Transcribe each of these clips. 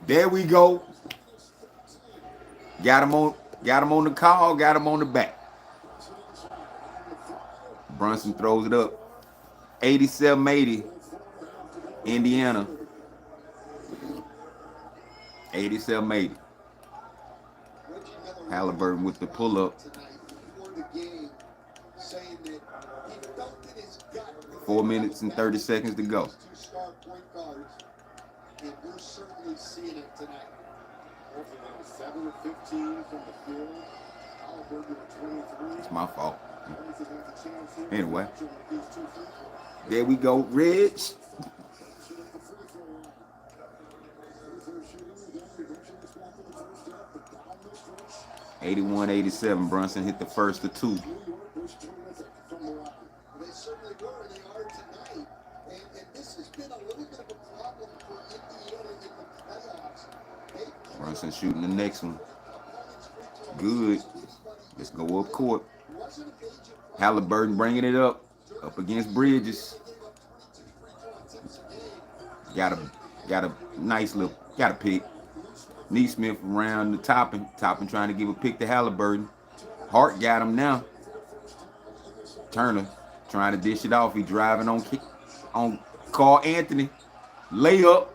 There we go. Got him on the call, got him on the back. Brunson throws it up. 87-80. Indiana. 87-80. Halliburton with the pull-up. 4 minutes and 30 seconds to go. It's my fault. Anyway. There we go, Reg. 81-87. Brunson hit the first of two. Brunson shooting the next one. Good. Let's go up court. Halliburton bringing it up against Bridges. Got a nice little, got a pick. Neesmith around the Toppin trying to give a pick to Halliburton. Hart got him now. Turner trying to dish it off. He driving on Carl Anthony. Layup.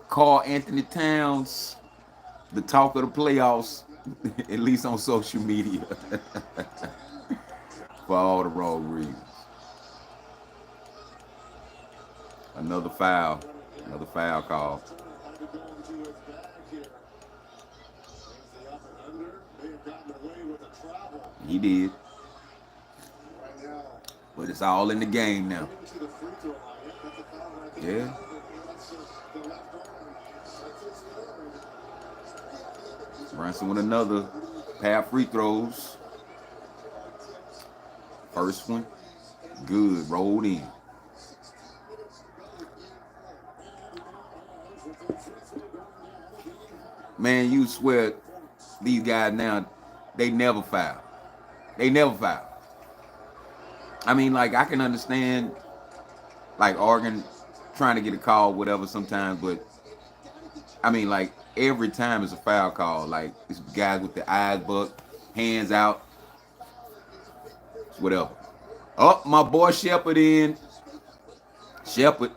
Carl Anthony Towns, the talk of the playoffs, at least on social media, for all the wrong reasons. Another foul call. He did. But it's all in the game now. Yeah. Brunson with another pair of free throws. First one, good, rolled in. Man, you swear these guys now, they never foul. They never foul. I mean, like, I can understand, like, Oregon trying to get a call, whatever, sometimes, but, I mean, like, every time it's a foul call. Like, it's guys with the eyes bucked, hands out, whatever. Oh, my boy Shepard in. Shepard,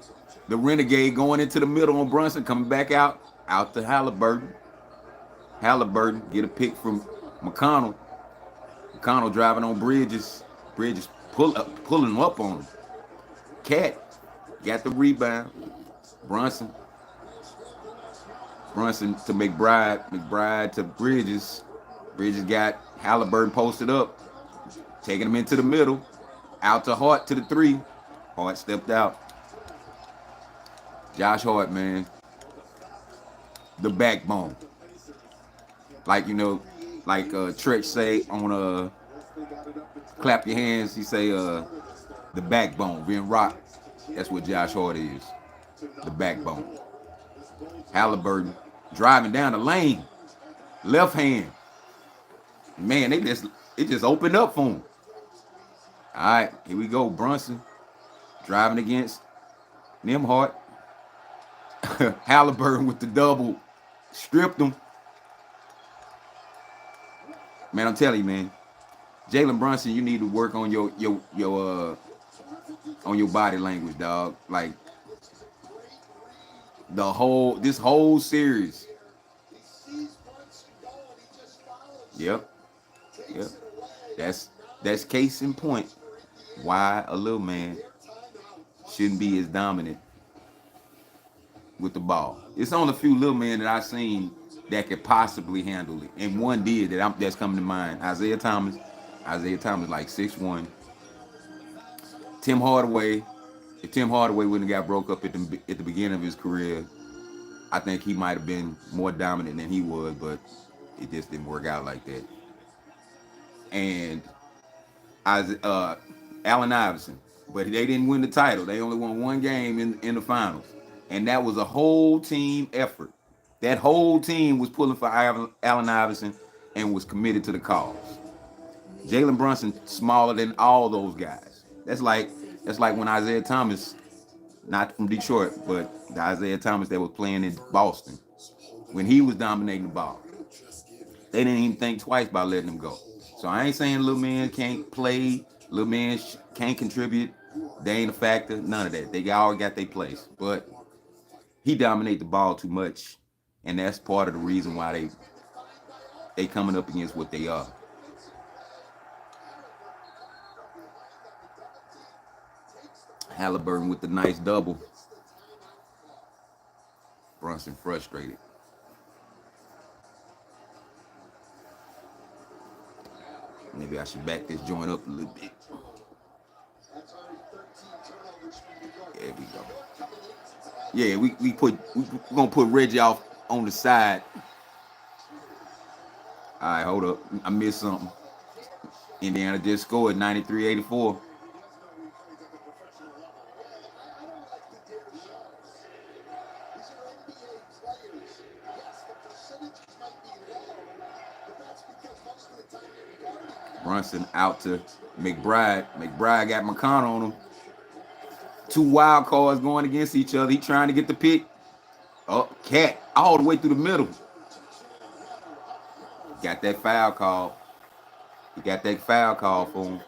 the renegade, going into the middle on Brunson, coming back out to Halliburton. Halliburton get a pick from McConnell. McConnell driving on Bridges. Bridges pulling up on him. Cat got the rebound. Brunson to McBride. McBride to Bridges. Bridges got Halliburton posted up. Taking him into the middle. Out to Hart to the three. Hart stepped out. Josh Hart, man. The backbone. Like, you know, like Tretch say on Clap Your Hands, he say the backbone, being rock. That's what Josh Hart is. The backbone. Halliburton driving down the lane. Left hand. Man, it just opened up for him. All right, here we go. Brunson driving against Nembhard. Halliburton with the double. Stripped him. Man, I'm telling you, man. Jalen Brunson, you need to work on your body language, dog. Like this whole series. Yep. That's case in point. Why a little man shouldn't be as dominant with the ball. It's only a few little men that I've seen that could possibly handle it, and one did that's coming to mind. Isaiah Thomas, like 6'1". Tim Hardaway. If Tim Hardaway wouldn't have got broke up at the beginning of his career, I think he might have been more dominant than he was, but it just didn't work out like that. And Allen Iverson, but they didn't win the title. They only won one game in the finals, and that was a whole team effort. That whole team was pulling for Allen Iverson and was committed to the cause. Jalen Brunson smaller than all those guys. That's like when Isaiah Thomas not from Detroit, but the Isaiah Thomas that was playing in Boston. When he was dominating the ball, they didn't even think twice about letting him go. So I ain't saying little man can't play, little man can't contribute. They ain't a factor, none of that. They all got their place, but he dominated the ball too much, and that's part of the reason why they coming up against what they are. Halliburton with the nice double. Brunson frustrated. Maybe I should back this joint up a little bit. There we go. Yeah, we're gonna put Reggie off on the side. All right, hold up. I missed something. Indiana just scored 93-84. Brunson out to McBride. McBride got McConnell on him. Two wild cards going against each other. He trying to get the pick. Oh, Cat all the way through the middle. Got that foul call. He got that foul call for him.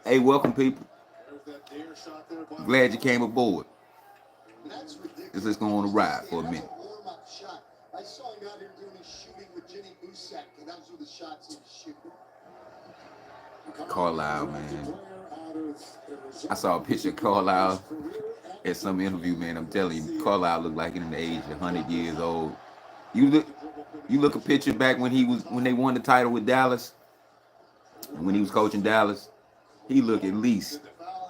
Hey, welcome, people. Glad you came aboard. Let's just go on a ride for a minute. I saw him out here doing his shooting with Jenny Busak, and those were the shots he was shooting. Carlisle, man. I saw a picture of Carlisle at some interview, man. I'm telling you, Carlisle looked like in the age of 100 years old. You look a picture back when they won the title with Dallas, and when he was coaching Dallas, he looked at least,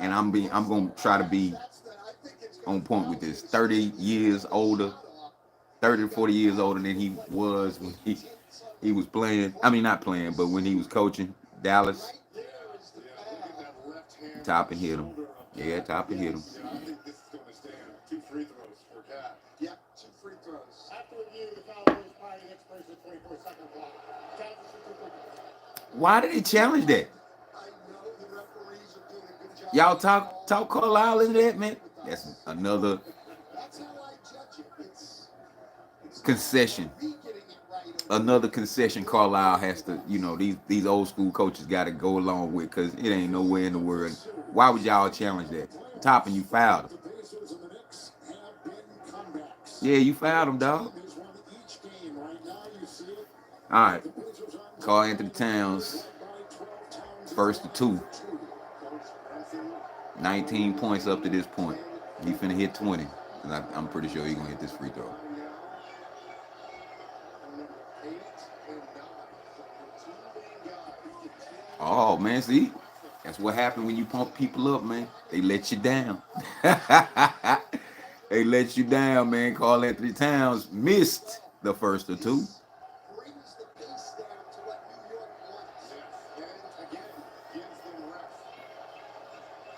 and I'm gonna try to be on point with this, 30 years older, 30 to 40 years older than he was when he was playing. I mean, not playing, but when he was coaching Dallas. Top and hit him. Yeah, top and hit him. Why did he challenge that? Y'all talk Carlisle into that, man? That's another concession. Another concession Carlisle has to, these old school coaches got to go along with, because it ain't nowhere in the world. Why would y'all challenge that? Topping, you fouled him. Yeah, you fouled him, dog. All right. Karl Anthony Towns, first to 2. 19 points up to this point. He finna hit 20. And I'm pretty sure he's gonna hit this free throw. Oh, man, see? That's what happened when you pump people up, man. They let you down. They let you down, man. Karl Anthony Towns missed the first of 2.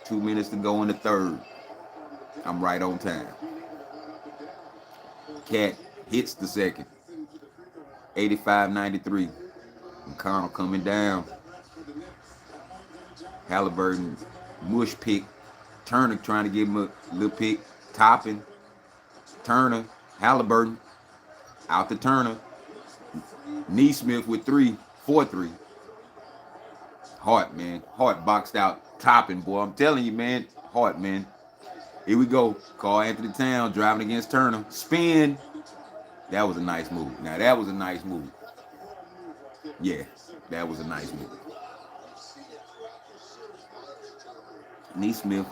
2 minutes to go in the third. I'm right on time. Cat hits the second. 85-93. McConnell coming down. Halliburton, mush pick. Turner trying to give him a little pick. Topping. Turner. Halliburton. Out to Turner. Neesmith with 4-3. Hart, man. Hart boxed out. Topping, boy. I'm telling you, man. Hart, man. Here we go. Karl Anthony Towns driving against Turner. Spin. That was a nice move. Now, that was a nice move. Yeah, that was a nice move. Neesmith.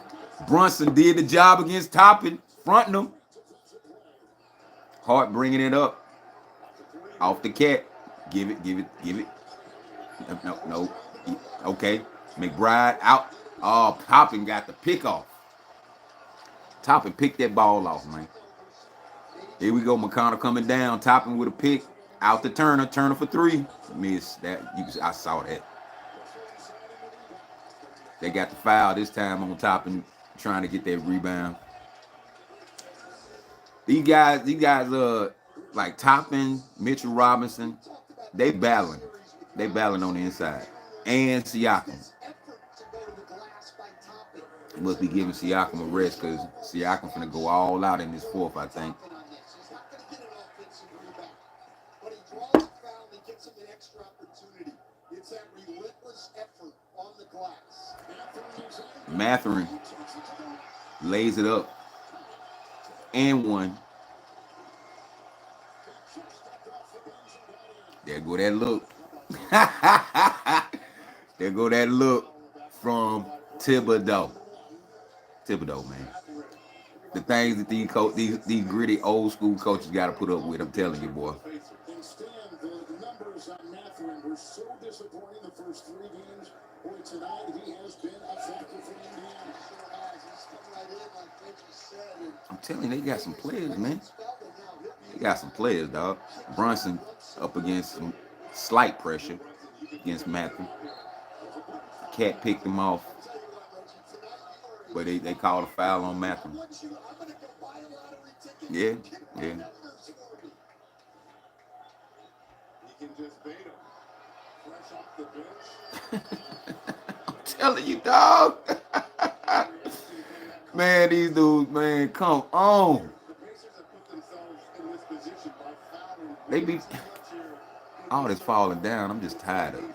Brunson did the job against Toppin, fronting him. Hart bringing it up. Off the Cat. Give it. No. Okay. McBride out. Oh, Toppin got the pick off. Toppin picked that ball off, man. Here we go. McConnell coming down. Toppin with a pick. Out to Turner. Turner for 3. Missed that. I saw that. They got the foul this time on Toppin, trying to get that rebound. These guys like Toppin, Mitchell Robinson, they battling. They battling on the inside. And Siakam. Must be giving Siakam a rest because Siakam finna go all out in this fourth, I think. Matherin lays it up and one. There go that look. There go that look from Thibodeau. Thibodeau, man. The things that these gritty old school coaches got to put up with, I'm telling you, boy. I'm telling you, they got some players, man. They got some players, dog. Brunson up against some slight pressure against Matthew. Cat picked him off, but they called a foul on Matthew. Yeah. I'm telling you, dog. Man, these dudes, man, come on. They be all this falling down. I'm just tired of it.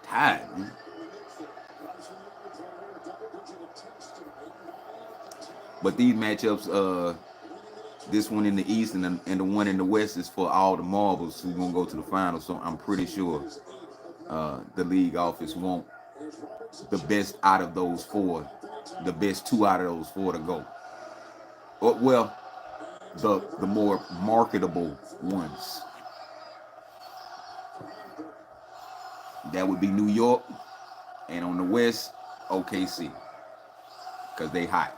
Tired, man. But these matchups, this one in the East and the one in the West is for all the marbles who's gonna go to the finals. So I'm pretty sure the league office want the best out of those four, the best two out of those four to go. Well, the more marketable ones. That would be New York, and on the West, OKC, because they hot.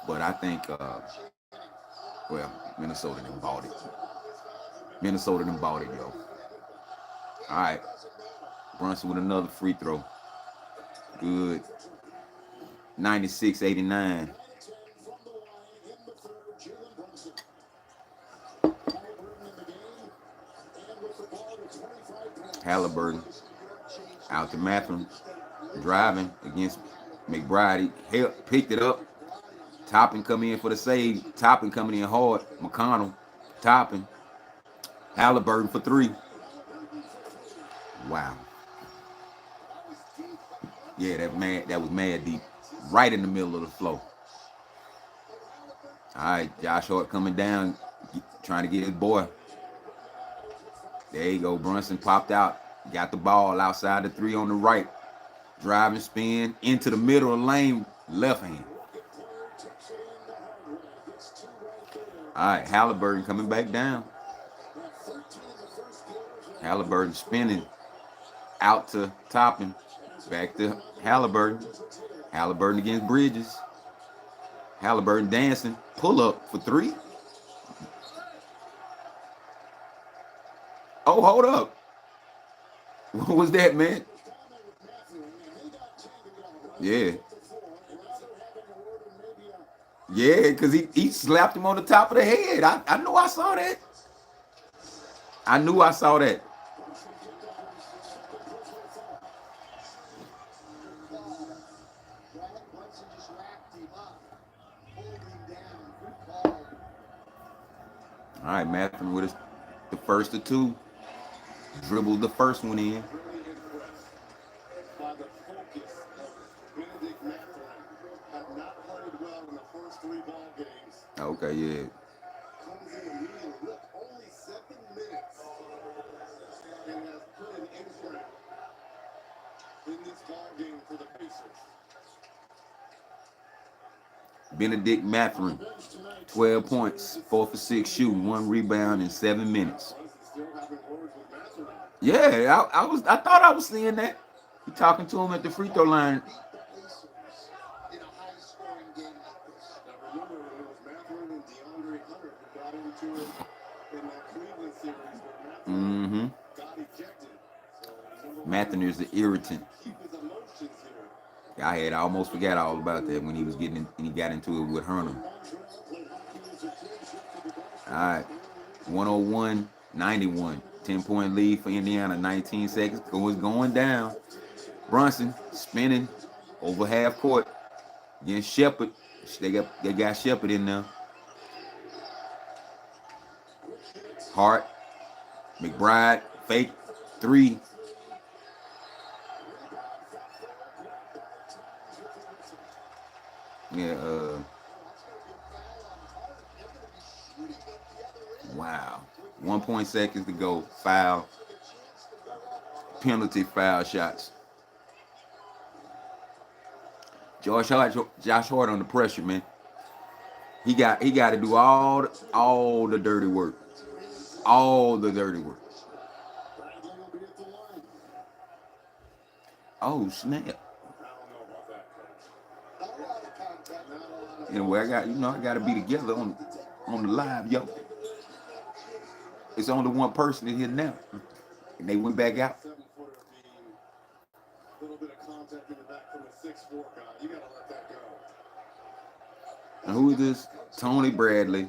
But I think, Minnesota done bought it. Minnesota done bought it, yo. All right, Brunson with another free throw. Good. 96-89. Halliburton out to Matherin, driving against McBride. He picked it up. Toppin coming in for the save. Toppin coming in hard. McConnell, Toppin. Halliburton for three. Wow. Yeah, that was mad deep. Right in the middle of the floor. All right, Josh Hart coming down, trying to get his boy. There you go. Brunson popped out. Got the ball outside the three on the right. Driving spin into the middle of the lane, left hand. All right, Halliburton coming back down. Halliburton spinning out to Toppin. Back to Halliburton. Halliburton against Bridges. Halliburton dancing. Pull up for three. Oh, hold up. What was that, man? Yeah. Yeah, because he slapped him on the top of the head. I knew I saw that. I knew I saw that. All right, Matthew with the first of two. Dribbled the first one in. Okay, yeah. Benedict Mathurin, 12 points, 4 for 6 shooting, 1 rebound in 7 minutes. Yeah, I thought I was seeing that. You talking to him at the free throw line. Mm-hmm. Mathurin is the irritant. I almost forgot all about that when he got into it with Hernan. All right, 101-91, 10-point lead for Indiana. 19 seconds. It's going down. Brunson spinning over half court against Shepard. They got Shepard in there. Hart, McBride, fake three. Yeah. Wow. 1 seconds to go. Foul. Penalty foul shots. Josh Hart on the pressure, man. He got to do all the dirty work. All the dirty work. Oh snap. Anyway, I got to be together on the live, yo. It's only one person in here now, and they went back out. And who is this? Tony Bradley.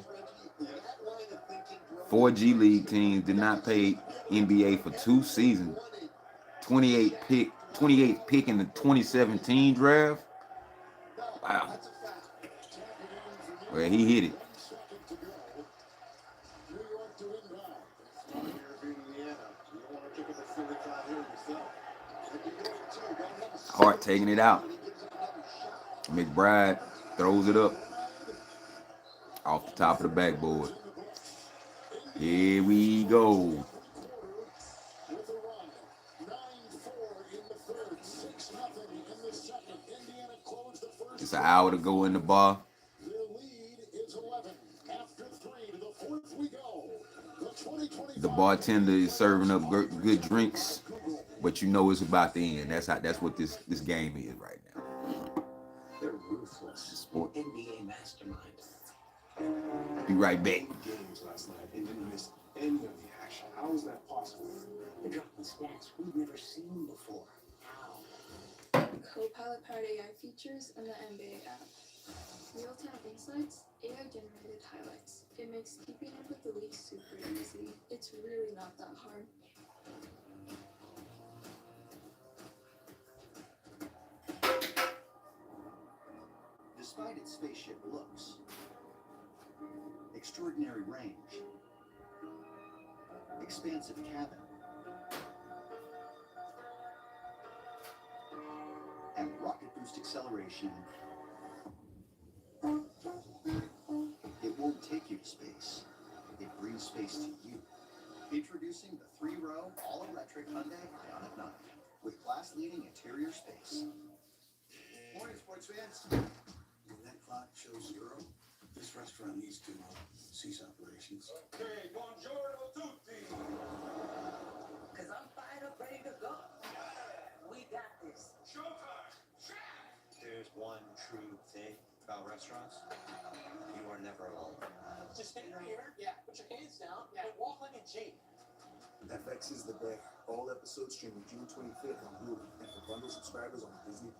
4G League teams did not pay NBA for 2 seasons. 28th pick in the 2017 draft. Wow. Well, he hit it. Hart taking it out. McBride throws it up off the top of the backboard. Here we go. It's an hour to go in the bar. The bartender is serving up good drinks, but you know it's about to end. That's what this game is right now. They're ruthless. Sport NBA mastermind. Be right back. Games last night and didn't miss any of the action. How is that possible? They're dropping stats we've never seen before. How? Copilot powered AI features in the NBA app. Real-time insights, AI-generated highlights. It makes keeping up with the league super easy. It's really not that hard. Despite its spaceship looks, extraordinary range, expansive cabin, and rocket boost acceleration, it won't take you to space. It brings space to you. Introducing the 3-row all-electric Hyundai Ioniq 9 with class-leading interior space. Morning, sports fans. When that clock shows 0, this restaurant needs to cease operations. Okay, buongiorno tutti. Because I'm fired up, ready to go. We got this. Showtime. There's one true thing about restaurants. You are never alone. Just stand right here. Yeah. Put your hands down. Yeah. And walk like a G. FX is the Bear. All episodes streaming June 25th on Hulu and for bundle subscribers on Disney+.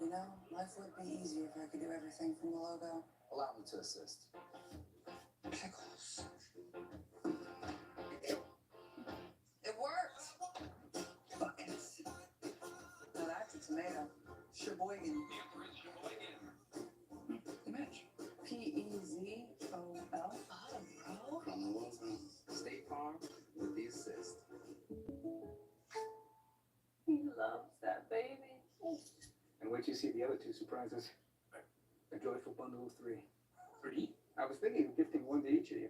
You know, life would be easier if I could do everything from the logo. Allow me to assist. Pickles. It worked! Buckets. Now that's a tomato. Sheboygan. Image. P-E-Z-O-L. Oh, From the logo. State Farm with the assist. he loves that baby. And wait till you see the other 2 surprises. A joyful bundle of 3. 3? I was thinking of gifting one to each of you.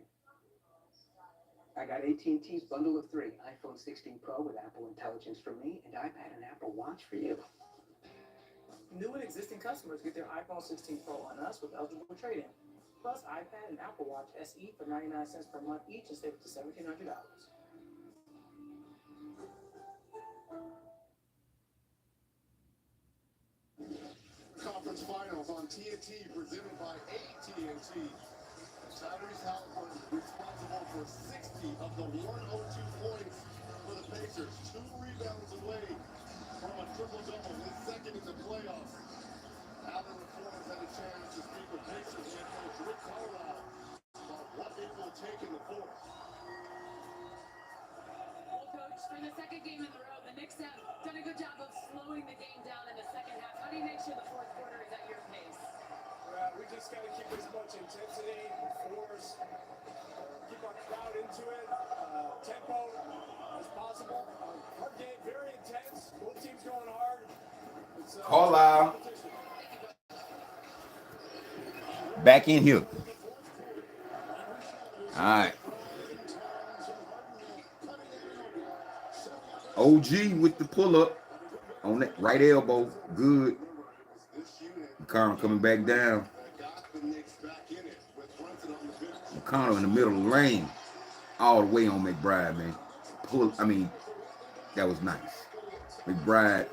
I got AT&T's bundle of 3. iPhone 16 Pro with Apple Intelligence for me, and iPad and Apple Watch for you. New and existing customers get their iPhone 16 Pro on us with eligible trade-in. Plus iPad and Apple Watch SE for 99 cents per month each and save up to $1,700. Conference Finals on TNT presented by AT&T. Tyrese Halliburton responsible for 60 of the 102 points for the Pacers. 2 rebounds away from a triple-double, his second in the playoffs. Allen, of course, had a chance to speak with Pacers head coach Rick Carlisle about what it will take in the fourth. Well, Coach, for the second game in a row, the Knicks have done a good job of slowing the game down in the second half. How do you make sure the fourth quarter is at your pace? We just got to keep as much intensity, force, keep our crowd into it, tempo as possible. Our game very intense. Both teams going hard. It's Call out. Back in here. All right. OG with the pull up on that right elbow. Good. McConnell coming back down. McConnell in the middle of the lane. All the way on McBride, man. That was nice. McBride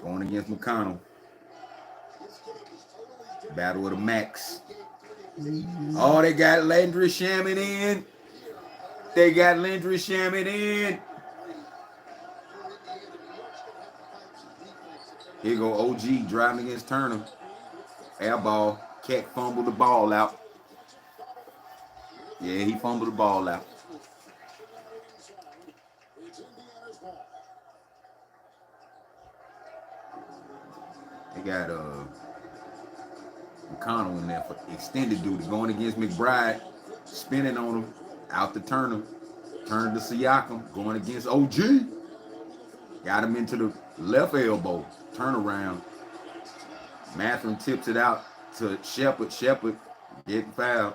going against McConnell. Battle of the Max. Oh, they got Landry Shaman in. They got Landry Shaman in. Here go OG driving against Turner. Air ball. Cat fumbled the ball out. Yeah, he fumbled the ball out. They got McConnell in there for extended duty, going against McBride, spinning on him, out to Turner. Turner to Siakam, going against OG. Got him into the left elbow, turnaround. Mathurin tips it out to Shepard. Shepard getting fouled.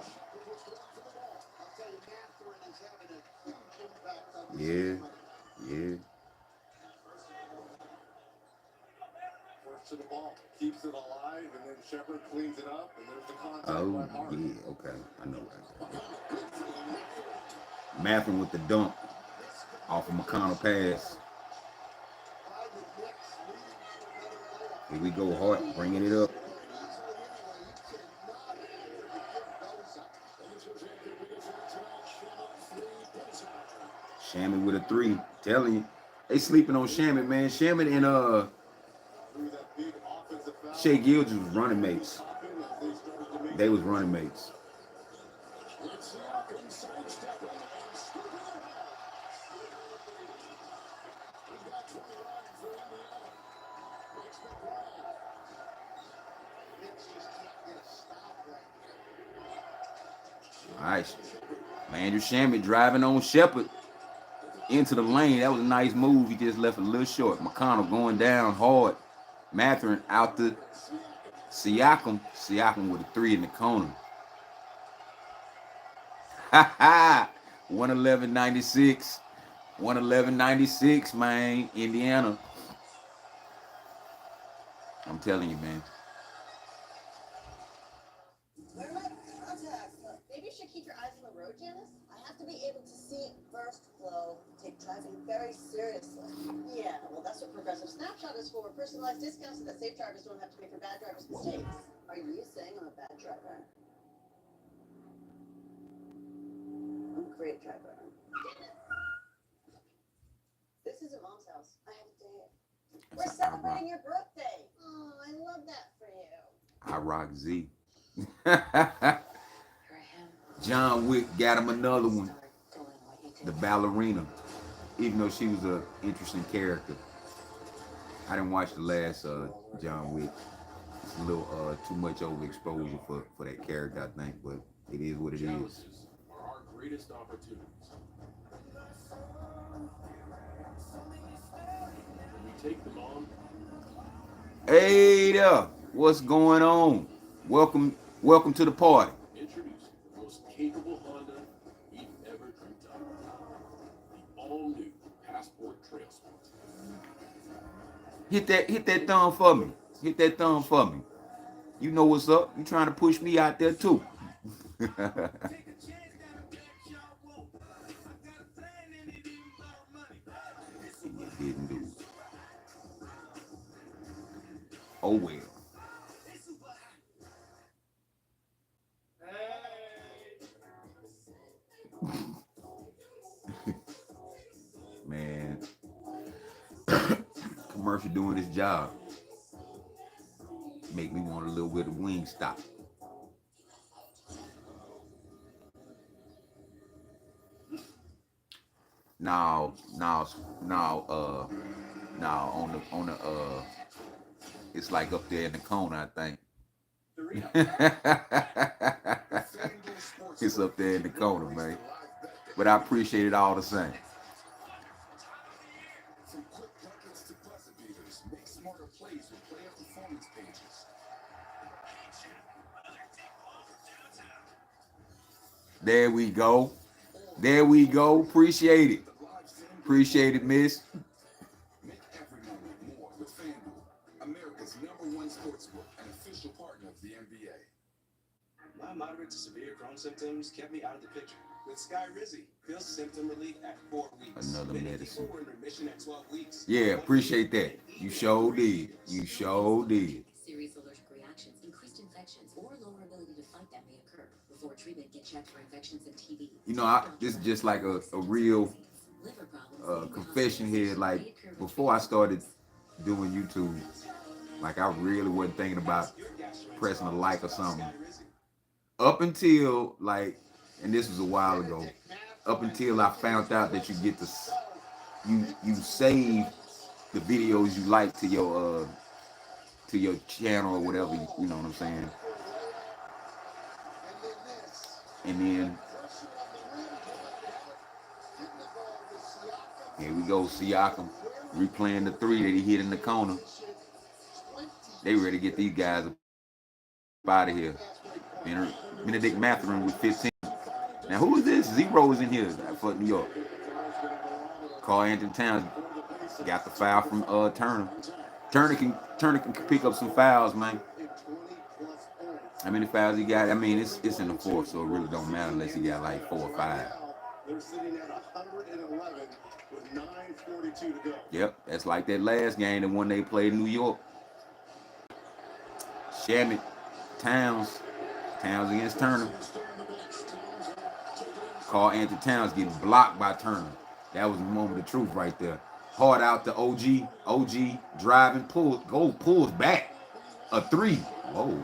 Yeah. First to the ball, keeps it alive, and then Shepard cleans it up, and there's the contact by Harden. Yeah, okay. I know right. Mathurin with the dunk off of McConnell pass. Here we go, Hart, bringing it up. Shaman with a three. Telling you, they sleeping on Shaman, man. Shaman and Shea Gilgeous was running mates. They was running mates. All right, Andrew Shaman driving on Shepard into the lane. That was a nice move. He just left a little short. McConnell going down hard. Mathurin out to Siakam. Siakam with a three in the corner. Ha ha! 111.96. 111.96, man. Indiana. I'm telling you, man. Maybe you should keep your eyes on the road, Janice. I have to be able to see first flow, take driving very seriously. Yeah, well, that's what Progressive Snapshot is for. Personalized discounts so that safe drivers don't have to pay for bad drivers' mistakes. Are you saying I'm a bad driver? I'm a great driver. This isn't Mom's house. I have a date. We're celebrating your birthday. Oh, I love that for you. I rock Z. John Wick got him another one. The ballerina. Even though she was an interesting character. I didn't watch the last John Wick. It's a little too much overexposure for that character, I think, but it is what it is. Challenges are our greatest opportunities. When we take them on, Hey there, what's going on? Welcome to the party. introducing the most capable Honda we've ever dreamed of. The all-new Passport Trail Sport. Hit that thumb for me. Hit that thumb for me. You know what's up. You trying to push me out there too. You didn't do it. Oh well. Man. Commercial doing his job. Make me want a little bit of Wingstop. Now, now on the it's like up there in the corner, I think. It's up there in the corner, man. But I appreciate it all the same. From quick buckets to buzzer beaters, make smarter plays with player performance pages. There we go. There we go. Appreciate it. Appreciate it, miss. Make every moment more with FanDuel, America's #1 sportsbook and official partner of the NBA. My moderate to severe Crohn's symptoms kept me out of the picture. With Skyrizi, feel symptom relief at 4 weeks. Another Many medicine. people were in remission at 12 weeks. Yeah, appreciate that. You sure did. You sure did. Serious allergic reactions, increased infections, or lower ability to fight that may occur. Before treatment, get checked for infections and TB. You know, this is just like a real confession here. Like, before I started doing YouTube, like, I really wasn't thinking about pressing a like or something. Up until, like, and this was a while ago, up until I found out that you get to, you save the videos you like to your channel or whatever, you know what I'm saying? And then here we go, Siakam replaying the 3 that he hit in the corner. They ready to get these guys out of here. Benedict Mathurin with 15. Now who is this? Zero is in here for New York. Karl Anthony Towns got the foul from Turner. Turner can pick up some fouls, man. How many fouls he got? I mean, it's in the fourth, so it really don't matter unless he got like 4 or 5. They're sitting at 111 with 9:42 to go. Yep, that's like that last game, the one they played in New York. Shamit, Towns against Turner. Karl Anthony Towns getting blocked by Turner. That was the moment of truth right there. Hard out to OG. OG driving, pulls back. A 3. Whoa.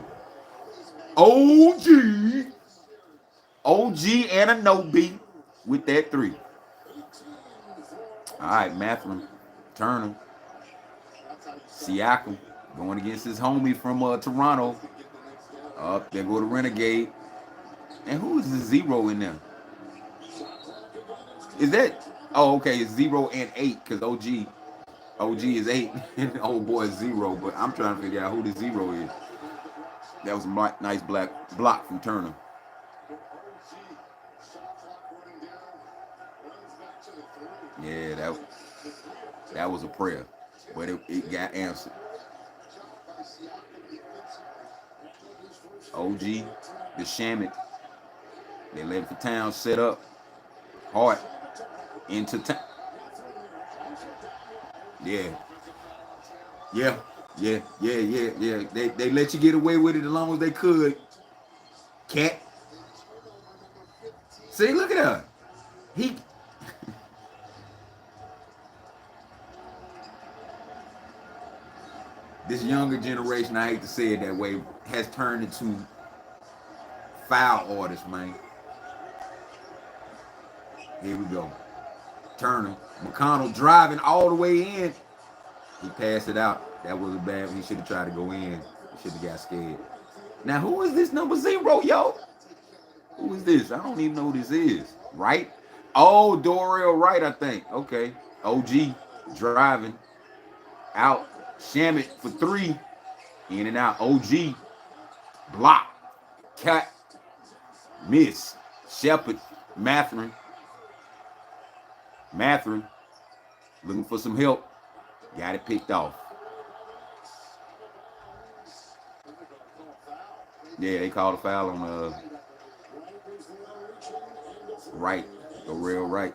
OG and a no beat with that 3. All right, Mathurin, Turner, Siakam going against his homie from Toronto. Up there go the Renegade. And who is the 0 in there? Is that? Oh, okay, it's 0 and 8 because OG is 8 and the old boy is 0. But I'm trying to figure out who the 0 is. That was a nice black block from Turner. Yeah, that was a prayer, but it got answered. OG, the Shamit, they let it for Town set up. Hard into town. Yeah. They let you get away with it as long as they could. Cat. See, look at her. This younger generation, I hate to say it that way, has turned into foul artists, man. Here we go. Turner. McConnell driving all the way in. He passed it out. That was a bad. He should have tried to go in. He should have got scared. Now, who is this number 0, yo? Who is this? I don't even know who this is. Right? Oh, Doriel Wright, I think. Okay. OG driving out. Shamit for 3. In and out. OG. Block. Cut. Miss. Shepard. Mathurin. Looking for some help. Got it picked off. Yeah, they called a foul on Right. The real right.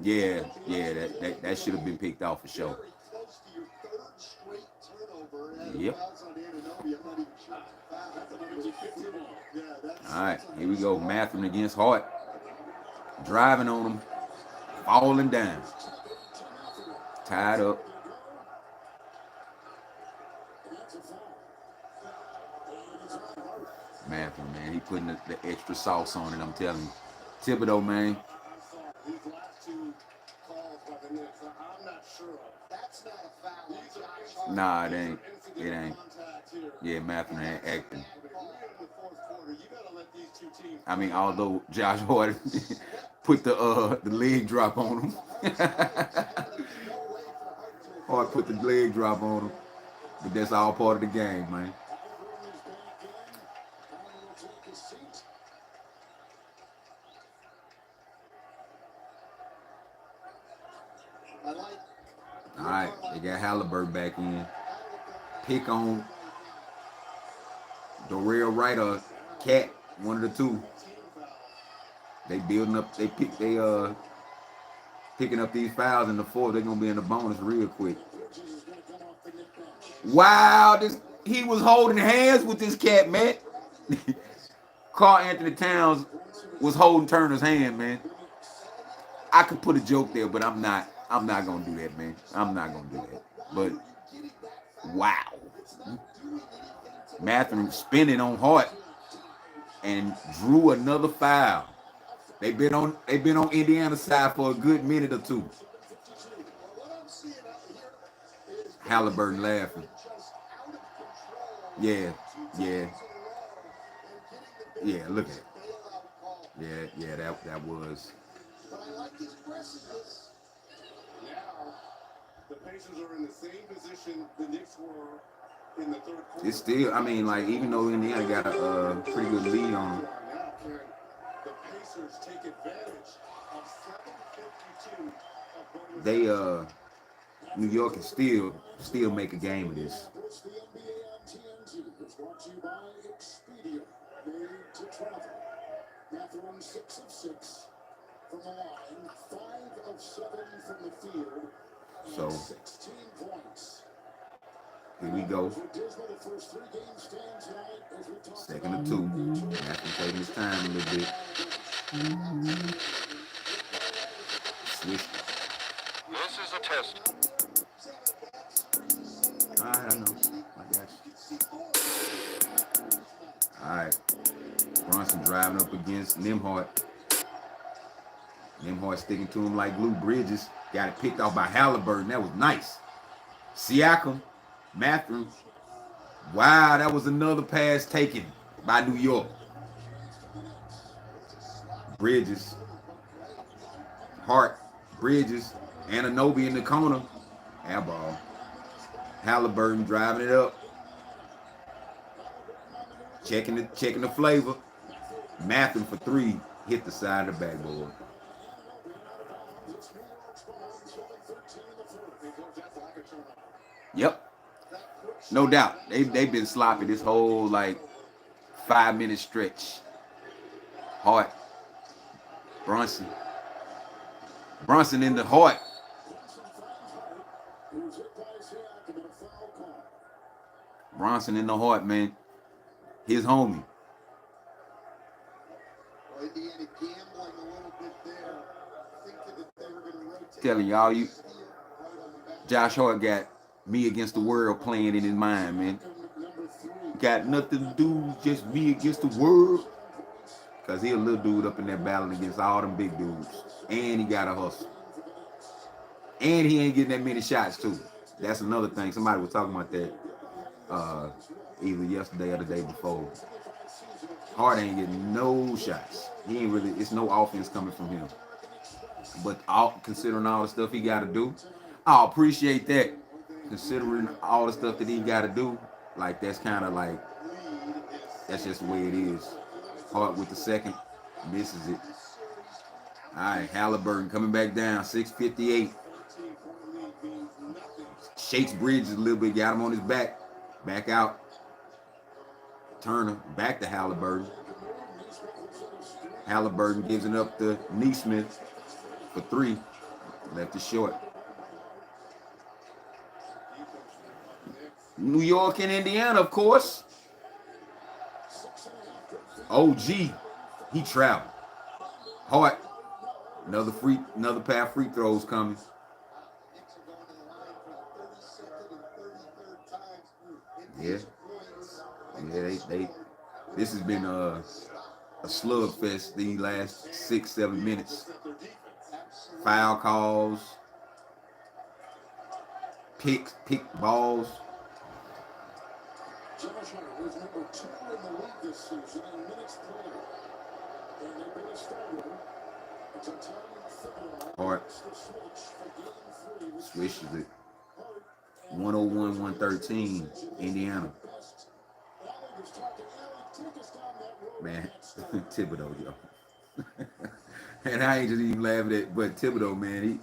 Yeah, that should have been picked off for sure. Yep. All right, here we go. Mathurin against Hart. Driving on him. Falling down. Tied up. Mathurin, man, he putting the extra sauce on it, I'm telling you. Thibodeau, man. These last two calls by the Knicks, I'm not sure of. That's not a foul. These are incident- Nah, it these are ain't. It incidental ain't. contact here. Yeah, Matthew ain't acting. But here in the fourth quarter, you gotta let these two teams. I mean, although Josh Harden put the leg drop on him. Hard put the leg drop on him. But that's all part of the game, man. All right, they got Halliburton back in. Pick on Dorrell Wright or Cat, one of the two. They building up. They picking up these fouls in the fourth. They're gonna be in the bonus real quick. Wow, he was holding hands with this cat, man. Karl Anthony Towns was holding Turner's hand, man. I could put a joke there, but I'm not gonna do that, man. I'm not gonna do that. But wow, Matthew spinning on Hart and drew another foul. They've been on Indiana's side for a good minute or two. Halliburton laughing. Yeah. Look at it. Yeah. That was. But I like his aggressiveness. Now, the Pacers are in the same position the Knicks were in the third quarter. It's still, I mean, like, even though Indiana got a pretty good lead on them, The Pacers take advantage of 7:52 of they New York can still make a game of this. It's the NBA on TNT. It's brought to you by Expedia. Made to travel. Catherine 6 of 6 from the line, 5 of 7 from the field, and So 16 points. here we go. Dismal, the first 3 games stand tonight as we talk Second or two. Matthew taking his time a little bit. Switch. This is a test. All right, I know. I got you. All right. Bronson driving up against Nembhard. Nembhard sticking to him like glue. Bridges got it picked off by Halliburton. That was nice. Siakam, Matthew. Wow, that was another pass taken by New York. Bridges. Hart, Bridges, Anunoby in the corner. Air ball. Halliburton driving it up. Checking the flavor. Matthew for 3. Hit the side of the backboard. Yep. No doubt. They've been sloppy this whole, like, 5-minute stretch. Hart. Bronson in the Hart. Bronson in the Hart, man. His homie. Indiana gambling a little bit there, thinking that they were going to rotate. Telling y'all, Josh Hart got me against the world playing in his mind, man. Got nothing to do, just me against the world. Because he a little dude up in there battling against all them big dudes. And he got a hustle. And he ain't getting that many shots, too. That's another thing. Somebody was talking about that either yesterday or the day before. Hart ain't getting no shots. He ain't really, it's no offense coming from him. But considering all the stuff he got to do, I appreciate that. Considering all the stuff that he got to do, like, that's kind of like, that's just the way it is. Hart with the second, misses it. All right, Halliburton coming back down, 6:58. Shakes Bridges a little bit, got him on his back. Back out. Turner, back to Halliburton. Halliburton gives it up to Neesmith for 3. Left it short. New York and Indiana, of course. OG, he traveled. Hart, another pair of free throws coming. Yeah, they. This has been a a slugfest these last 6-7 minutes. Foul calls, pick balls. Josh Hart was number 2 in the league this season in minutes played. And they've been a starter. It's a time Hart swishes it. 101-113, Indiana. Man, Thibodeau, yo. And I ain't just even laughing at, but Thibodeau, man,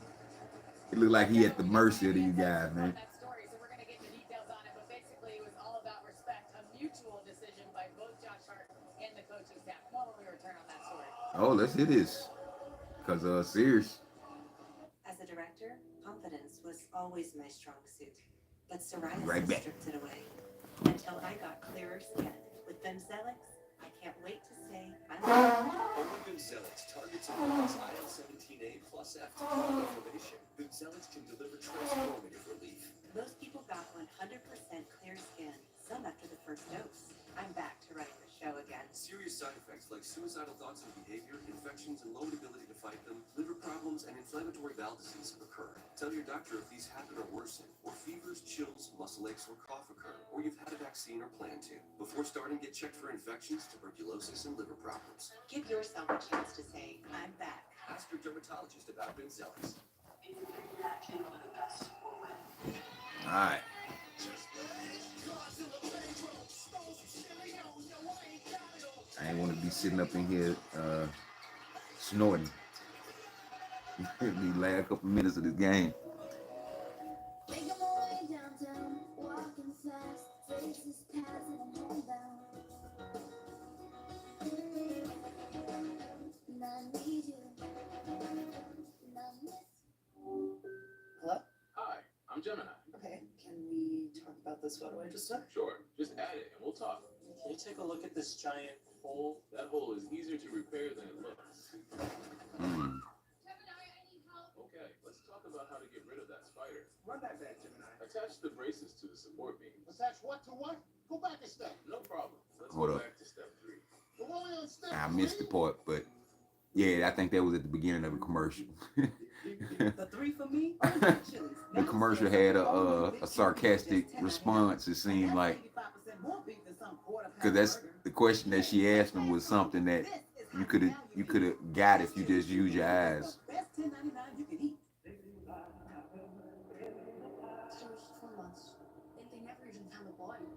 he looked like he at the mercy of these guys, man. That story, so we're going to get the details on it, but basically it was all about respect, a mutual decision by both Josh Hart and the coaching staff. Come on, when we return on that story. Oh, let's hear this, because serious. As a director, confidence was always my strong suit, but psoriasis Right back. stripped it away. Until I got clearer skin with Bimzelx, I can't wait to say I'm Only Bimzelx targets and blocks IL-17A plus F to fight inflammation. Bimzelx can deliver transformative relief. Most people got 100% clear skin, some after the first dose. I'm back to running the show again. Serious side effects like suicidal thoughts and behavior, infections and low ability to fight them, liver problems, and inflammatory bowel disease occur. Tell your doctor if these happen or worsen, or fevers, chills, muscle aches, or cough occur, or you've had a vaccine or plan to. Before starting, get checked for infections, tuberculosis, and liver problems. Give yourself a chance to say, I'm back. Ask your dermatologist about Bimzelx. All right. I ain't want to be sitting up in here snorting these last couple minutes of this game. Making my way downtown, walking fast, faces passing homebound. And I need you, and I miss you. Hello? Hi, I'm Gemini. Okay, can we talk about this photo I just took? Sure, just add it and we'll talk. Can you take a look at this giant hole? That hole is easier to repair than it looks. Okay, let's talk about how to get rid of that spider. Run that back, Gemini. Attach the braces to the support beams. Attach what to what? Go back a step. No problem. Let's Hold go up. back to step 3. We're only on step I missed the part, but yeah, I think that was at the beginning of the commercial. The 3 for me? The commercial had a sarcastic response, it seemed like, because that's the question that she asked him was something that you could have got if you just use your eyes. Best $10.99 you can eat. So it's 4 months. They never even found the body.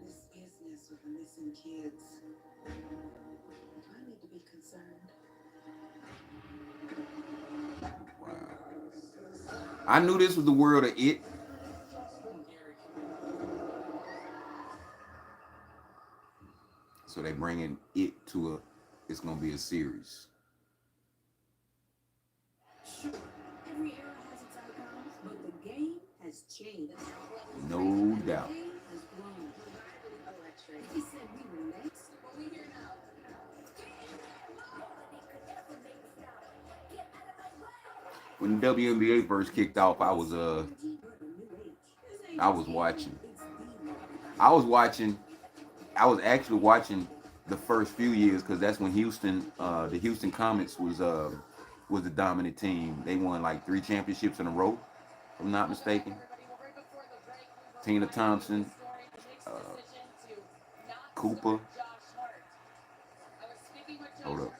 This business with the missing kids. Do I need to be concerned? I knew this was the world of It. So they bringing It to it's gonna be a series. Sure, every era has its icons, but the game has changed. No doubt. The game has grown. Electric. He said we were next. Well, we here now. When the WNBA first kicked off, I was watching. I was actually watching the first few years because that's when the Houston Comets was the dominant team. They won like 3 championships in a row, if I'm not mistaken. Tina Thompson, Cooper. Hold up.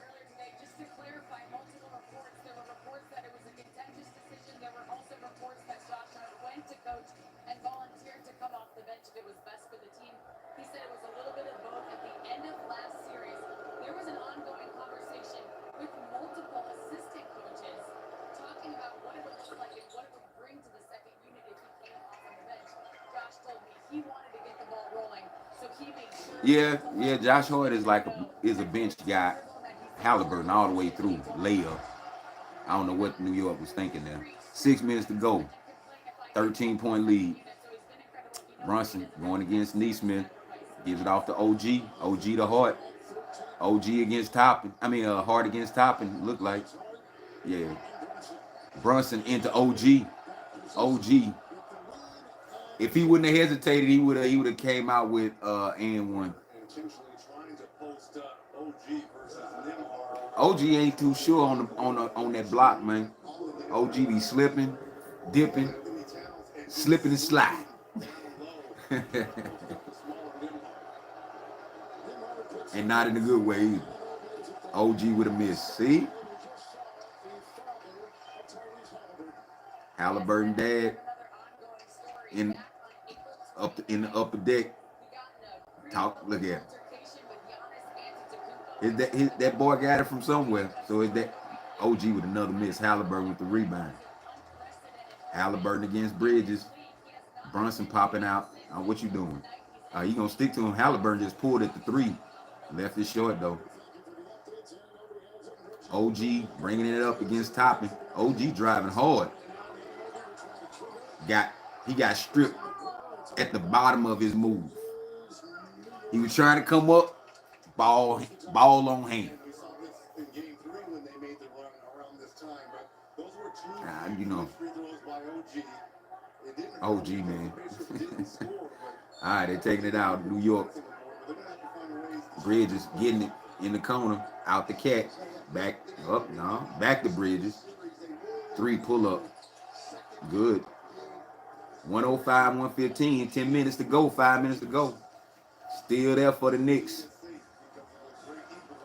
Just to clarify, multiple reports. There were reports that it was a contentious decision. There were also reports that Josh Hart went to coach and volunteered to come off the bench if it was best for the team. He said it was a little bit of both. At the end of last series, there was an ongoing conversation with multiple assistant coaches talking about what it would look like and what it would bring to the second unit if he came off on the bench. Josh told me he wanted to get the ball rolling, so he made sure. Yeah. Josh Hart is a bench guy. Halliburton all the way through layup. I don't know what New York was thinking there. 6 minutes to go. 13-point lead. Brunson going against Neesmith. Gives it off to OG. OG to Hart. OG against Toppin. Hart against Toppin. Looked like. Yeah. Brunson into OG. OG. If he wouldn't have hesitated, he would have came out with and one. Intentionally trying to post OG ain't too sure on that block, man. OG be slipping, dipping, slipping and sliding. And not in a good way either. OG with a miss. See? Halliburton dad in the upper deck. Look at him. That boy got it from somewhere. So is that OG with another miss. Halliburton with the rebound. Halliburton against Bridges. Brunson popping out. What you doing? You gonna stick to him? Halliburton just pulled at the 3. Left it short though. OG bringing it up against Toppin. OG driving hard. He got stripped at the bottom of his move. He was trying to come up, ball on hand. You know, OG, man. All right, they're taking it out. New York. Bridges getting it in the corner, out the cat, back up, no, back to Bridges. 3 pull up, good. 105, 115, 10 minutes to go, 5 minutes to go. Still there for the Knicks.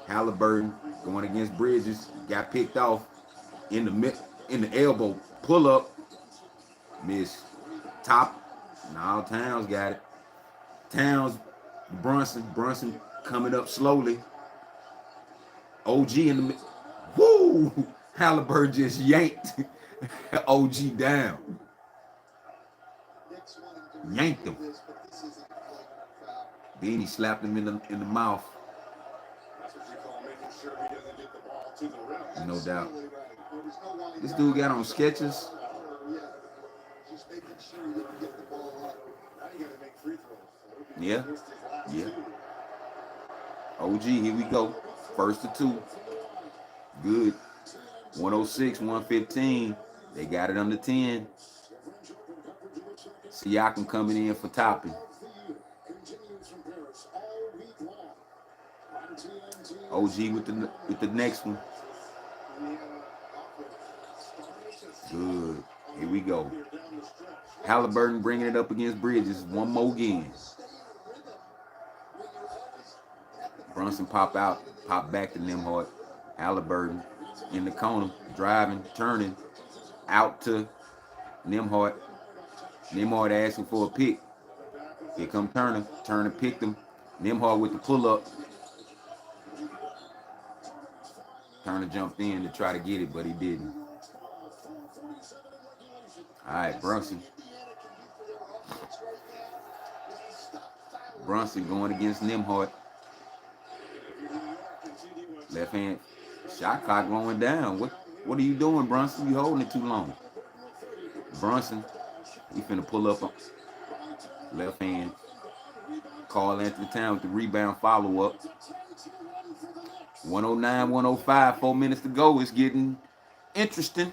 Halliburton going against Bridges, got picked off in the elbow, pull up, miss. Top, now Towns got it. Towns, Brunson coming up slowly. OG in the woo! Halliburton just yanked OG down. Yanked him. Then he slapped him in the mouth. No doubt. This dude got on Skechers. Yeah. OG, here we go. First to 2. Good. 106, 115. They got it under 10. Siakam coming in for Toppin. OG with the next one. Good. Here we go. Halliburton bringing it up against Bridges. One more game. Brunson pop back to Nembhard. Halliburton in the corner, driving, turning, out to Nembhard. Nembhard asking for a pick. Here come Turner. Turner picked him. Nembhard with the pull-up. Turner jumped in to try to get it, but he didn't. All right, Brunson. Brunson going against Nembhard. Left hand. Shot clock going down. What are you doing, Brunson? You holding it too long. Brunson, he finna pull up on left hand. Carl Anthony Towns with the rebound follow-up. 109, 105, 4 minutes to go. It's getting interesting.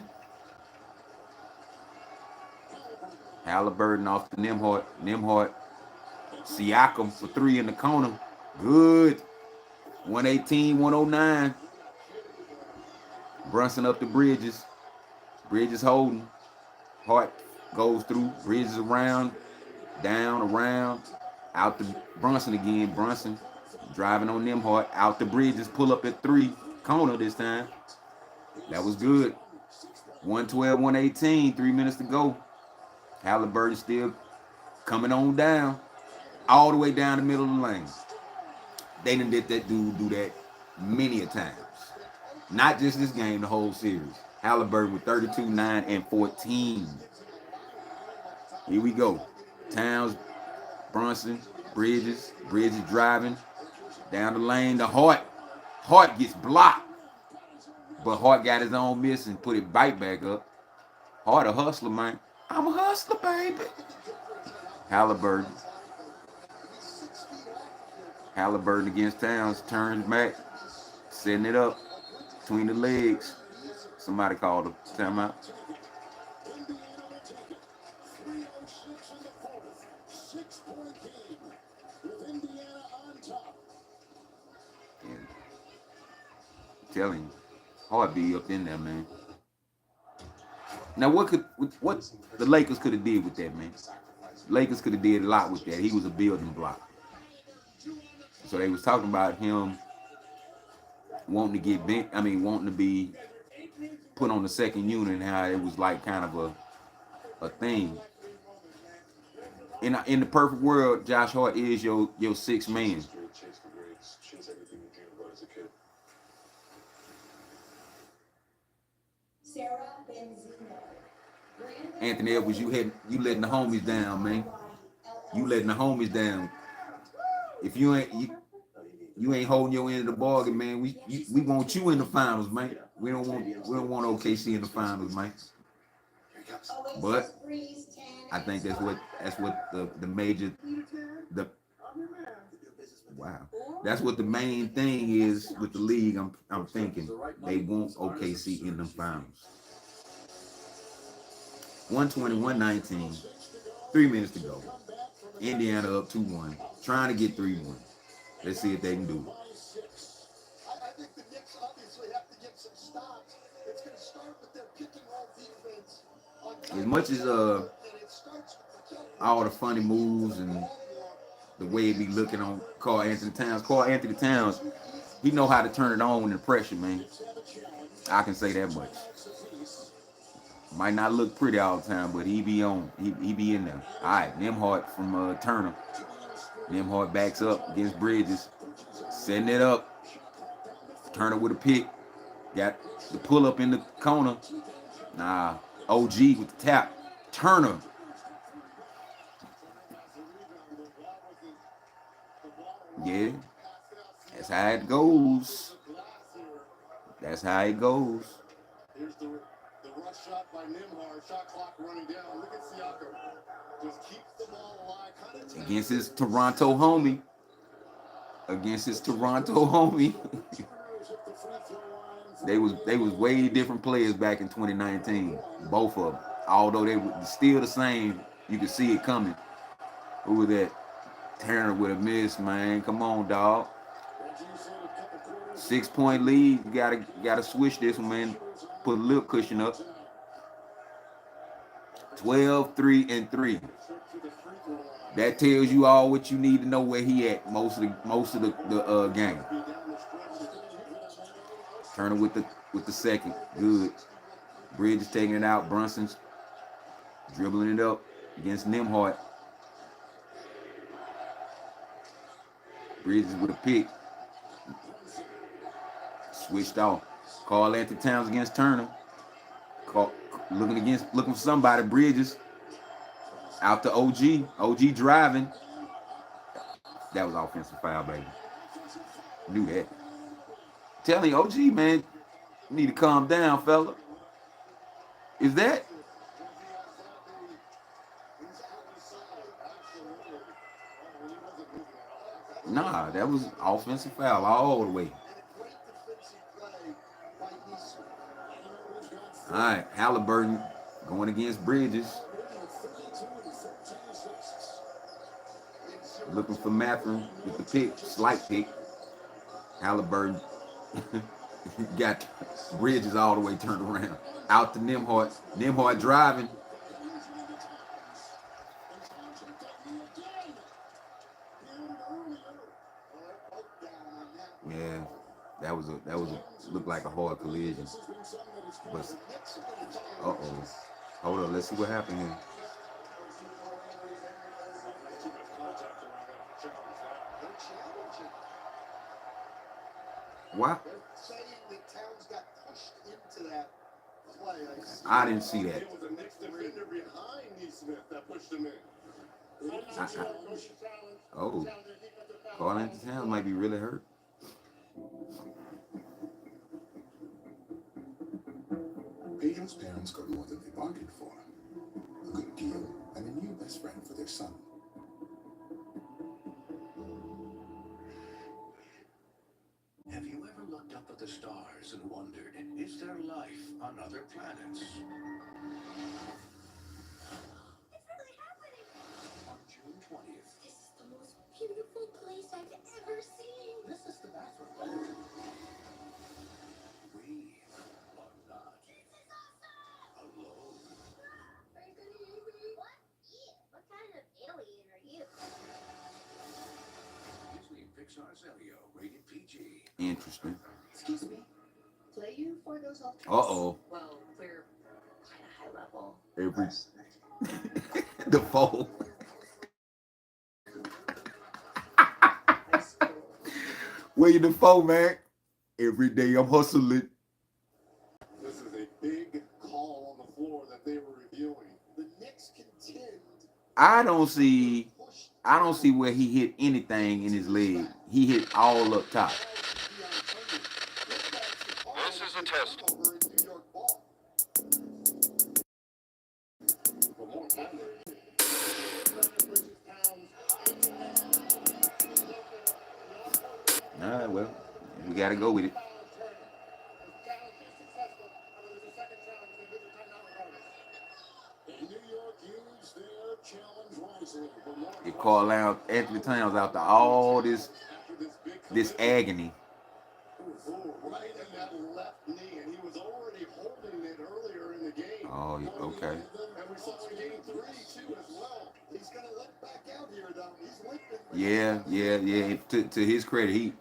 Halliburton off to Nembhard. Nembhard. Siakam for 3 in the corner. Good. 118, 109. Brunson up to Bridges. Bridges holding. Hart goes through. Bridges around. Down, around. Out to Brunson again. Brunson driving on Nembhard. Out to Bridges. Pull up at 3. Corner this time. That was good. 112, 118. 3 minutes to go. Halliburton still coming on down. All the way down the middle of the lane. They done did that dude do that many a times. Not just this game, the whole series. Halliburton with 32, 9, and 14. Here we go. Towns, Brunson, Bridges driving down the lane. The Hart gets blocked. But Hart got his own miss and put it right back up. Hart a hustler, man. I'm a hustler, baby. Halliburton against Towns. Turns back. Setting it up between the legs. Somebody called him. Timeout. Telling you, Hart be up in there, man. Now, what the Lakers could have did with that, man? Lakers could have did a lot with that. He was a building block. So they was talking about him wanting to get bent. I mean, wanting to be put on the second unit, and how it was like kind of a thing. In the perfect world, Josh Hart is your sixth man. Anthony Edwards, you letting the homies down, man. You letting the homies down. If you ain't holding your end of the bargain, man. We want you in the finals, man. We don't want OKC in the finals, man. But I think that's what the major wow. That's what the main thing is with the league. I'm thinking they want OKC in the finals. 120-119. 3 minutes to go. Indiana up 2-1. Trying to get 3-1. Let's see if they can do it. I think the Knicks obviously have to get some stops. It's going to start with their pick and roll defense. As much as all the funny moves and the way it be looking on Karl Anthony Towns, he know how to turn it on when the pressure, man. I can say that much. Might not look pretty all the time, but he be on. He be in there. All right, Nembhard from Turner. Nembhard backs up against Bridges, setting it up. Turner with a pick. Got the pull up in the corner. Nah, OG with the tap. Turner. Yeah, that's how it goes. That's how it goes. Here's the rush shot by Nembhard. Shot clock running down. Look at Siakam. Just keeps the ball alive. Against his Toronto homie. They was way different players back in 2019. Both of them. Although they were still the same, you could see it coming. Who was that? Turner with a miss, man. Come on, dog. 6-point lead. You gotta switch this one, man. Put a little cushion up. 12, 3, and 3. That tells you all what you need to know where he at most of the game. Turner with the second. Good. Bridges taking it out. Brunson's dribbling it up against Nembhard. Bridges with a pick. Switched off. Karl Anthony Towns against Turner. Looking for somebody. Bridges out to OG. OG driving. That was offensive foul, baby. Knew that. Telling OG, man, you need to calm down, fella. Is that? Nah, that was offensive foul all the way. All right, Halliburton going against Bridges. Looking for Mathurin with the pick, slight pick. Halliburton got Bridges all the way turned around. Out to Nembhard. Nembhard driving. Yeah, that was looked like a hard collision. But hold on, let's see what happened here. What? I didn't see that. It was a Knicks defender behind Neesmith that pushed him in. Karl Anthony Towns might be really hurt. Pedro's parents got more than they bargained for. A good deal and a new best friend for their son. Have you ever looked up at the stars and wondered, is there life on other planets? It's really happening. On June 20th. This is the most beautiful place I've ever seen. This is the bathroom. rated PG. Interesting. Excuse me. Play you for those off tricks? Uh-oh. Well, we're kind of high level. Every the fold. William Defoe, man. Every day I'm hustling. This is a big call on the floor that they were reviewing. The Knicks contend. I don't see where he hit anything in his leg. He hit all up top. This is a test. All right, well, we got to go with it. They call out Anthony Towns after all this agony. Right in that left knee, and he was already holding it earlier in the game. Oh, okay. And we saw in game 3 too as well. He's gonna limp back out here though. He's limping. Yeah. To his credit, he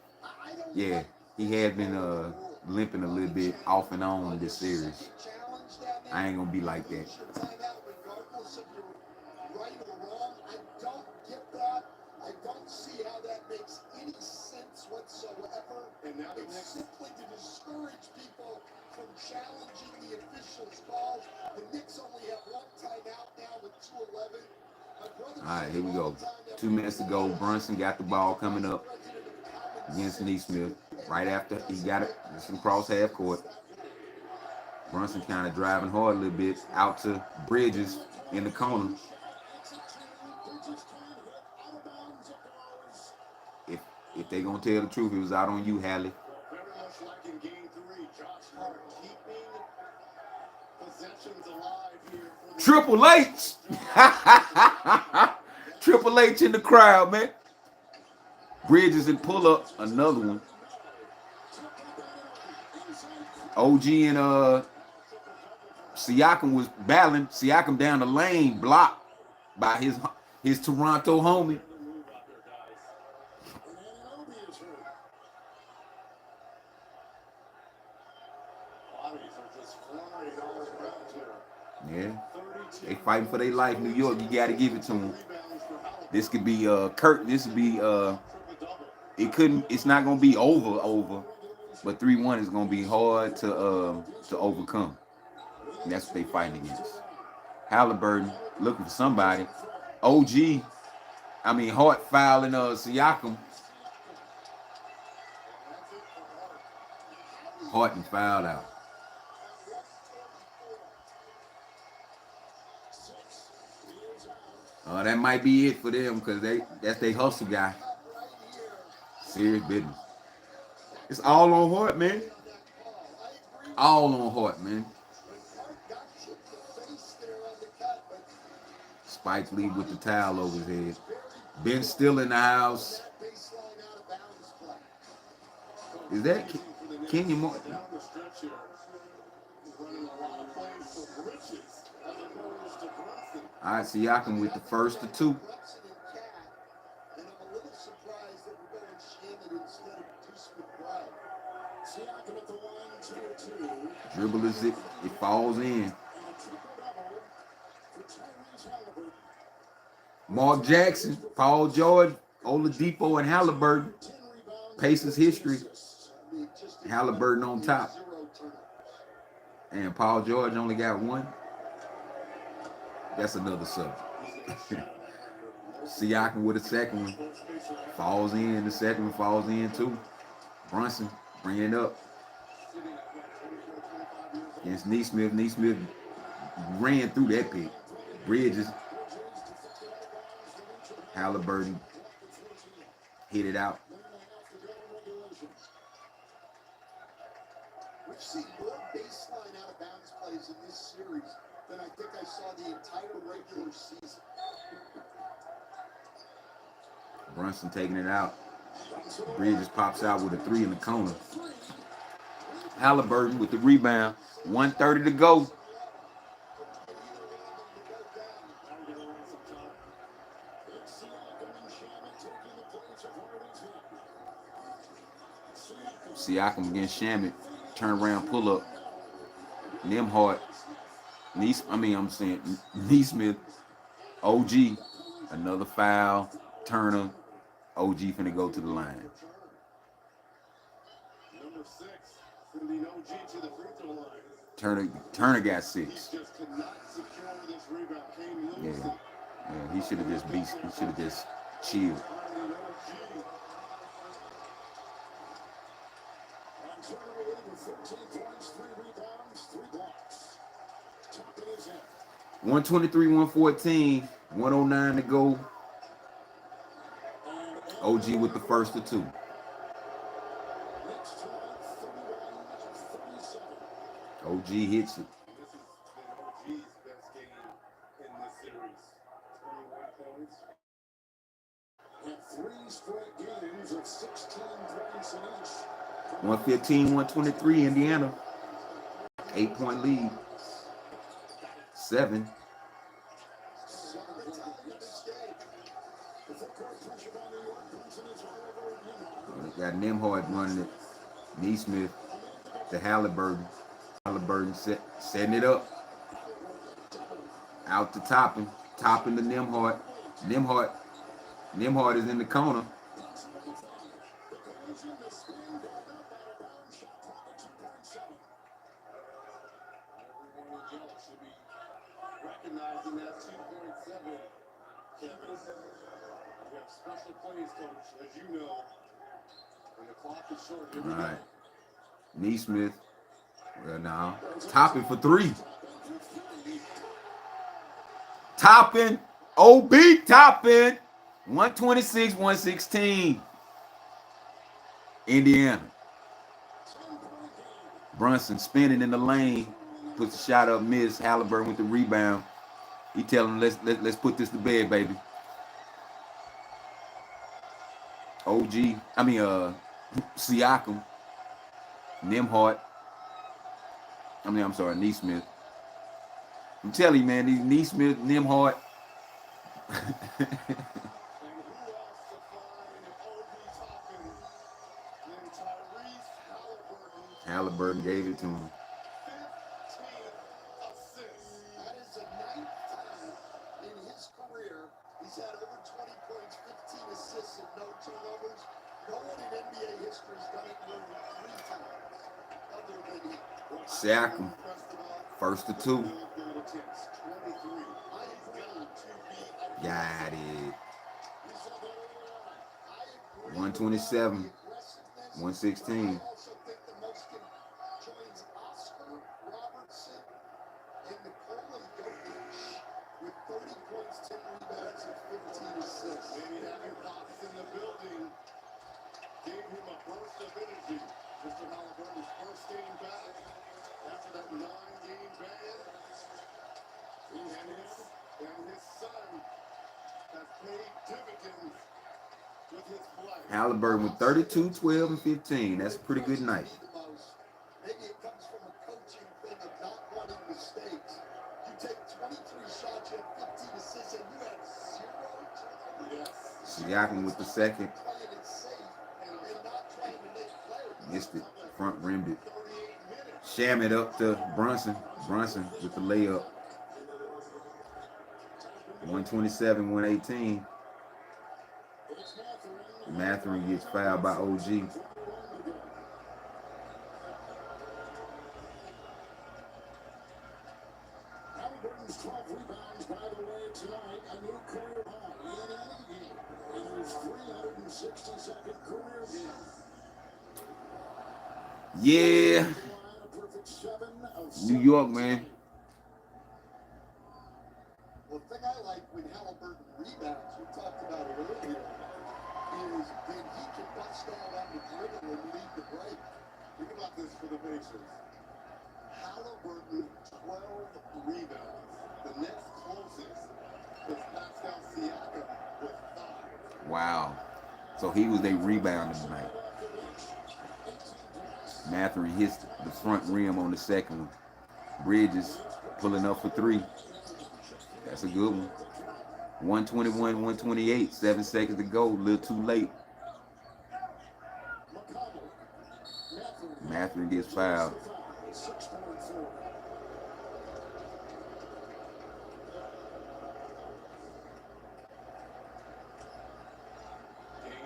has been limping a little bit off and on this series. I ain't gonna be like that. Regardless of your right or wrong, I don't get that. I don't see how that makes any sense whatsoever. And now it's simply to discourage people from challenging the officials' calls. The Knicks only have one timeout now with 2:11. All right, here we go. 2 minutes to go. Brunson got the ball coming up against Neesmith. Right after he got it, just across half court. Brunson kind of driving hard a little bit out to Bridges in the corner. If they gonna tell the truth, it was out on you, Hallie. Very much like in game 3, Josh Hart keeping possessions alive here for the Triple H! Triple H in the crowd, man. Bridges and pull up another one. OG and Siakam was battling. Siakam down the lane, blocked by his Toronto homie. Yeah, they fighting for their life. New York, you got to give it to them. This could be Kurt. This would be it couldn't. It's not gonna be over, but 3-1 is gonna be hard to overcome. And that's what they fighting against. Halliburton looking for somebody. Hart fouling Siakam. Harden fouled out. That might be it for them because that's their hustle guy. Serious business. It's all on Hart, man. All on Hart, man. Spike Lee with the towel over his head. Ben still in the house. Is that Kenyon Martin? All right, Siakam with the first of 2. Dribble is it falls in. Mark Jackson, Paul George, Oladipo, and Halliburton. Pacers history. Halliburton on top. And Paul George only got 1. That's another subject. Siakam with a second one. Falls in. The second one falls in too. Brunson bringing it up. Against Neesmith. Neesmith ran through that pick. Bridges. Halliburton hit it out. We've seen more baseline out of bounds plays in this series than I think I saw the entire regular season. Brunson taking it out. Bridges pops out with a 3 in the corner. Halliburton with the rebound. 1:30 to go. Siakam against Shamit. Turn around, pull up. Nimhart. I'm saying Neesmith. OG. Another foul. Turner. OG finna go to the line. Number 6 is going to be OG to the free throw line. Turner got He 6. just could not secure this rebound. Came Yeah. loose. Yeah, he should have just chilled. And Turner with 14 points, 3 rebounds, 3 blocks. Top of his head. 123, 114, 109 to go. OG with the first of 2. Next drive, 31 of 37. OG hits it. This has been OG's best game in this series. 21 points. And 3 straight games of 16 points in each. 115, 123, Indiana. 8-point lead. 7. They got Nimhard running it. Neesmith to Halliburton. Halliburton setting it up. Out to Toppin. Toppin to Nimhard. Nimhard is in the corner. Should be recognizing that 2.7, Kevin. We have special plays, coach, as you know. When the clock is short, here we All go. right. Neesmith. Well, now. Toppin for 3. Toppin. OB Toppin. 126, 116. Indiana. Brunson spinning in the lane. Puts the shot up, miss. Halliburton with the rebound. He telling him, let's put this to bed, baby. Siakam. Nimhart. Neesmith. I'm telling you, man, these Neesmith, Nimhart. Halliburton gave it to him. 15 assists. That is the 9th time in his career he's had over 20 points, 15 assists, and no turnovers. No one in NBA history has done it more than 3 times. Other than he. Siakam. First of 2. Got it. 127. 116. With 30 points, 10 rebounds, and 15 assists. Maybe having Pops in the building gave him a burst of energy. Mr. Halliburton's first game back after that 9-game ban. He and his son have paid dividends with his play. Halliburton with 32, 12, and 15. That's a pretty good night. Maybe it comes from a coaching thing of not wanting mistakes. You take 23 shots, you have 15 assists, and you have 0 turnovers. Yes. Siakam with the second. Playing it safe and not trying to make plays. Missed it. Front rimmed it. Sham it up to Brunson. Brunson with the layup. 127, 118. Matherin gets fouled by OG. Halliburton's 12 rebounds, by the way, tonight, a new career high in any game in his 362nd career game. Yeah. New York, man. Well, the thing I like when Halliburton rebounds, we talked about it earlier, is when he can bust all on the dribble and lead the break. Think about this for the Pacers. Halliburton, 12 rebounds. The next closest was Pascal Siakam with 5. Wow. So he was a rebounder tonight. Matherin hits the front rim on the second one. Bridges pulling up for 3. That's a good one. 121, 128. 7 seconds to go. A little too late. Matthew gets fouled.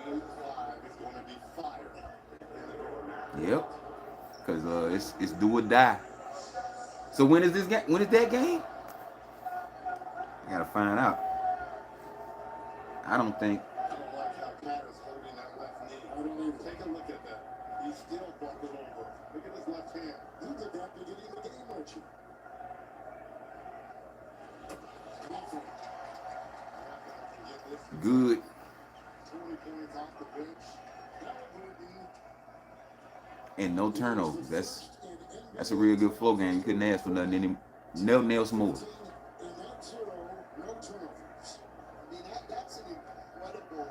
Game 5 is going to be fire. Yep. Because it's do or die. So when is this game? When is that game? I gotta find out. I don't think. I don't like how Patter's holding that left knee. I don't even take a look at that. He's still buckled over. Look at his left hand. He did that beginning of the game, Archie. Good. 20 points off the bench. And no turnovers. That's a real good flow game. You couldn't ask for nothing else more. And that's no turnovers. I mean, that's an incredible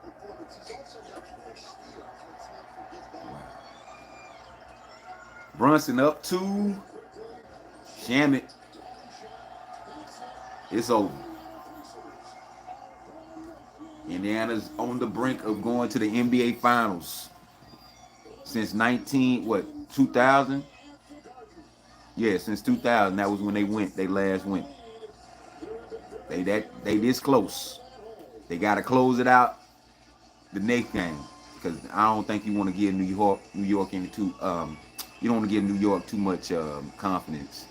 performance. He's also got 4 steals. Let's not forget that. Brunson up 2. Shamit. It's over. Indiana's on the brink of going to the NBA Finals. Since 2000? Yeah, since 2000. That was when they went. They last went. They this close. They got to close it out the next game, because I don't think you want to give New York you don't want to give New York too much confidence.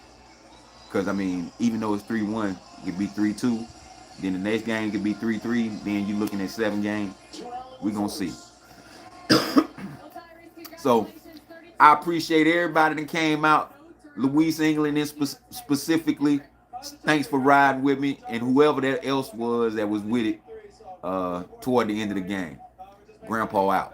Because I mean, even though it's 3-1, it could be 3-2. Then the next game could be 3-3. Then you're looking at 7 games. We're gonna see. So I appreciate everybody that came out. Luis England specifically. Thanks for riding with me, and whoever that else was that was with it toward the end of the game. Grandpaw out.